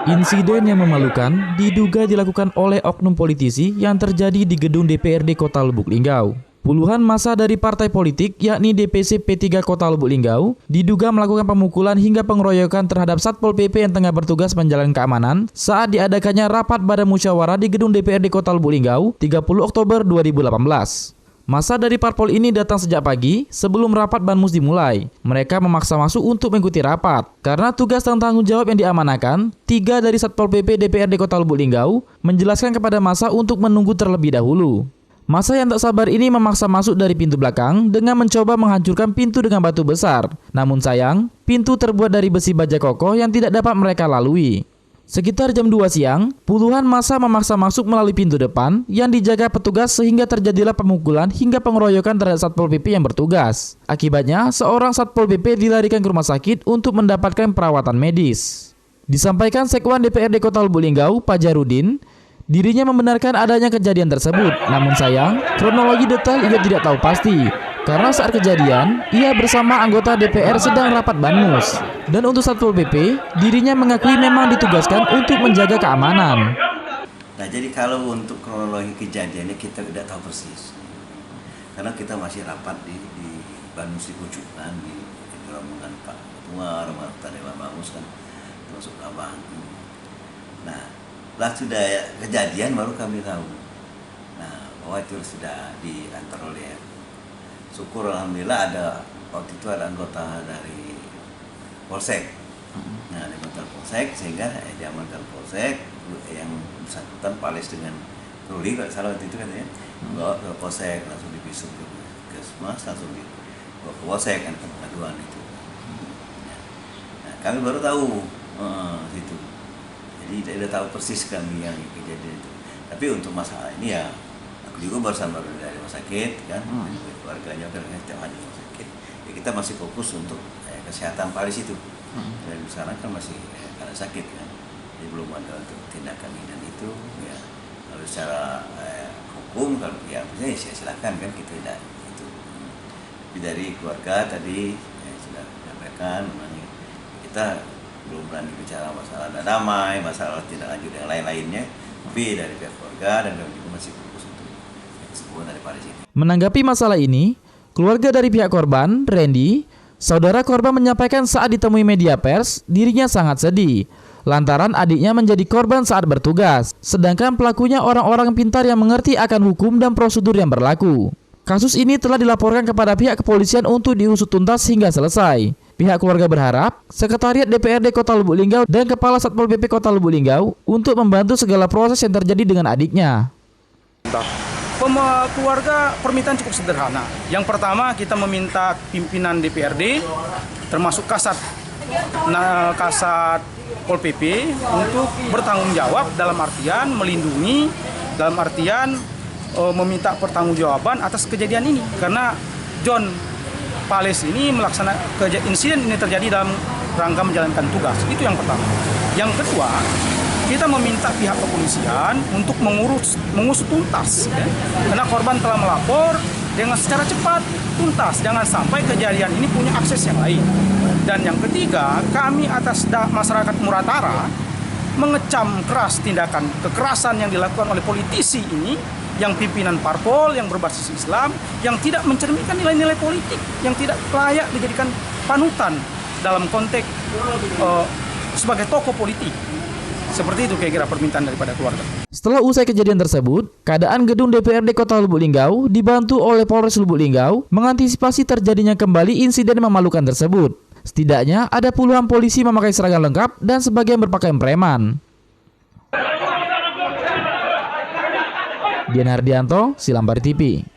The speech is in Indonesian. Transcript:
Insiden yang memalukan diduga dilakukan oleh oknum politisi yang terjadi di gedung DPRD Kota Lubuk Linggau. Puluhan massa dari partai politik yakni DPC P3 Kota Lubuk Linggau diduga melakukan pemukulan hingga pengeroyokan terhadap Satpol PP yang tengah bertugas menjalankan keamanan saat diadakannya rapat badan musyawarah di gedung DPRD Kota Lubuk Linggau 30 Oktober 2018. Massa dari parpol ini datang sejak pagi sebelum rapat Banmus dimulai. Mereka memaksa masuk untuk mengikuti rapat. Karena tugas dan tanggung jawab yang diamanakan, 3 dari Satpol PP DPRD Kota Lubuk Linggau menjelaskan kepada massa untuk menunggu terlebih dahulu. Massa yang tak sabar ini memaksa masuk dari pintu belakang dengan mencoba menghancurkan pintu dengan batu besar. Namun sayang, pintu terbuat dari besi baja kokoh yang tidak dapat mereka lalui. Sekitar jam 2 siang, puluhan massa memaksa masuk melalui pintu depan yang dijaga petugas sehingga terjadilah pemukulan hingga pengeroyokan terhadap Satpol PP yang bertugas. Akibatnya, seorang Satpol PP dilarikan ke rumah sakit untuk mendapatkan perawatan medis. Disampaikan Sekwan DPRD Kota Lubuk Linggau, Pak Jarudin, dirinya membenarkan adanya kejadian tersebut. Namun sayang, kronologi detail ia tidak tahu pasti. Karena saat kejadian, ia bersama anggota DPR sedang rapat Banmus. Dan untuk Satpol PP, dirinya mengakui memang ditugaskan untuk menjaga keamanan. Nah, jadi kalau untuk kronologi kejadiannya kita tidak tahu persis. Karena kita masih rapat di Banmus di Kucukan, di rombongan Pak Ketua, rombongan Dewan Banmus kan, termasuk Abang. Nah, lah sudah kejadian baru kami tahu. Nah, bahwa itu sudah diantar oleh syukur alhamdulillah waktu itu ada anggota dari Polsek. Nah, ada anggota Polsek sehingga diamankan Polsek yang bersangkutan Pales dengan Ruli kalau salah waktu itu katanya. Bawa ke Polsek langsung divisum ke Kesmas langsung dibawa ke Polsek kan pengaduan itu. Nah, kami baru tahu itu. Jadi tidak tahu persis kami yang kejadian itu. Tapi untuk masalah ini ya aku juga barusan dari rumah sakit kan, keluarganya kan setiap hari rumah sakit. Ya, kita masih fokus untuk kesehatan Paris itu. Dan sekarang kan masih karena sakit kan, jadi belum ada untuk tindakan ini dan itu. Ya, kalau secara hukum kalau ya misalnya ya silakan kan kita tidak itu. Tapi dari keluarga tadi sudah menyampaikan memang kita belum berani bicara masalah damai, masalah tindak lanjut yang lain-lainnya. Tapi dari pihak keluarga dan kami juga masih fokus untuk kesembuhan dari Paris ini. Menanggapi masalah ini, keluarga dari pihak korban, Randy, saudara korban menyampaikan saat ditemui media pers, dirinya sangat sedih. Lantaran adiknya menjadi korban saat bertugas, sedangkan pelakunya orang-orang pintar yang mengerti akan hukum dan prosedur yang berlaku. Kasus ini telah dilaporkan kepada pihak kepolisian untuk diusut tuntas hingga selesai. Pihak keluarga berharap Sekretariat DPRD Kota Lubuk Linggau dan Kepala Satpol PP Kota Lubuk Linggau untuk membantu segala proses yang terjadi dengan adiknya. Keluarga permintaan cukup sederhana. Yang pertama kita meminta pimpinan DPRD termasuk Kasat Pol PP untuk bertanggung jawab dalam artian melindungi, dalam artian meminta pertanggungjawaban atas kejadian ini karena John Pales ini insiden ini terjadi dalam rangka menjalankan tugas. Itu yang pertama. Yang kedua, kita meminta pihak kepolisian untuk mengusut tuntas ya. Karena korban telah melapor dengan secara cepat, tuntas. Jangan sampai kejadian ini punya akses yang lain. Dan yang ketiga, kami atas masyarakat Muratara mengecam keras tindakan kekerasan yang dilakukan oleh politisi ini, yang pimpinan parpol yang berbasis Islam, yang tidak mencerminkan nilai-nilai politik, yang tidak layak dijadikan panutan dalam konteks sebagai tokoh politik. Seperti itu kira-kira permintaan daripada keluarga. Setelah usai kejadian tersebut, keadaan gedung DPRD Kota Lubuk Linggau dibantu oleh Polres Lubuk Linggau mengantisipasi terjadinya kembali insiden memalukan tersebut. Setidaknya ada puluhan polisi memakai seragam lengkap dan sebagian berpakaian preman. Dian Hardianto, Silambari TV.